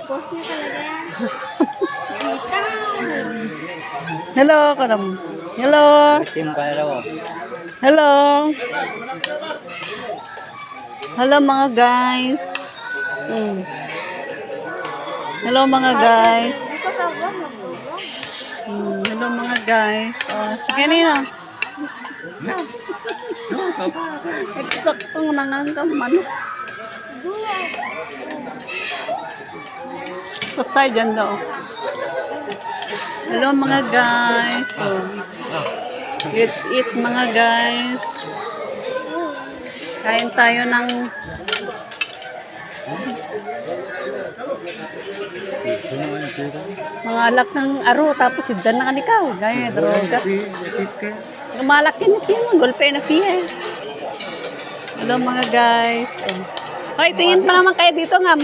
Post niya talaga yan. Hello, karam. Hello. Hello. Hello mga guys. Hello mga guys. Hello mga guys. Oh, sige nila. Eksaktong nangangkam ano. Tapos tayo dyan daw. Hello mga guys. Oh. Let's eat mga guys. Kain tayo ng mga alak ng aro. Tapos idan na kanikaw. Gaya, droga. Malaki na fiya mo. Golpe na fiya. Hello mga guys. Hoy, tingin pa naman kayo dito ngam.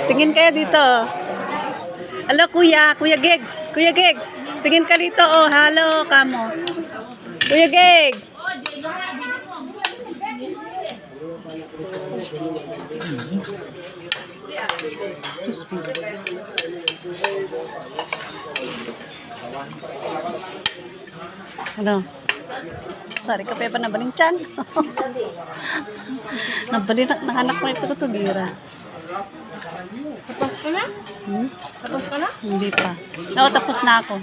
Tingin kayo dito. Hello kuya. Kuya Gigs. Kuya Gigs. Tingin ka dito. Oh, hello kamo. Kuya Gigs. Ano? Sorry, kape pa nabaling tiyan. Nabali na, anak ko ito gira. Tapos ka na? Tapos ka na? Hindi pa. Oo, tapos na ako.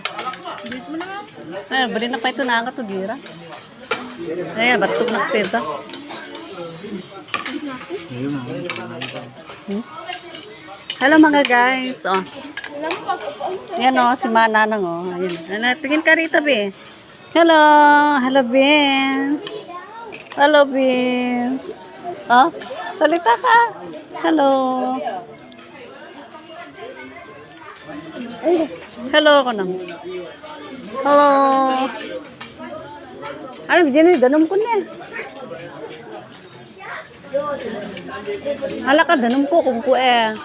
Bilis mo naman. Ay, bali na pa ito na ako gira. Ay, batog na peta. Hello mga guys. Oh. Yan oh, si Mananang oh. Ayan. Tingin ka rito, be. Hello. Hello, Vince. Hello, Vince. Oh, salita ka. Hello. Hello ko nang. Hello. Ano, Jenny, danom ko na. Hala ka, danom ko kung ko eh.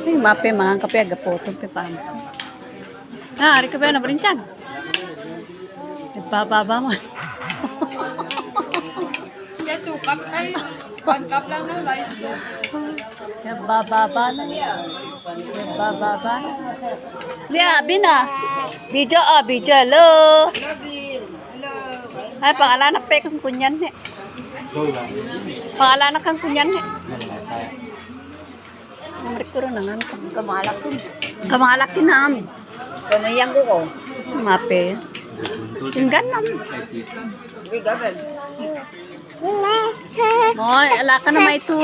Ay, mape, mga kape, agapotong pipam. Ah, hari kape na berincan. Nagpapaba mo. Kaya 2 cup ay 1 cup lang ng rice. Nagpapaba na yan. Nagpapaba na. Yeah, Bina. Video, oh, video. Hello. Ay, pangalanak pa kang kunyan eh. Pangalanak kang kunyan eh. Namarik ko rin naman. Kamalak ko. Kamalak kinam. Kamayang ko. Mape. Tinggan nam. Uy, gabel. Moy, ala ka na may ito.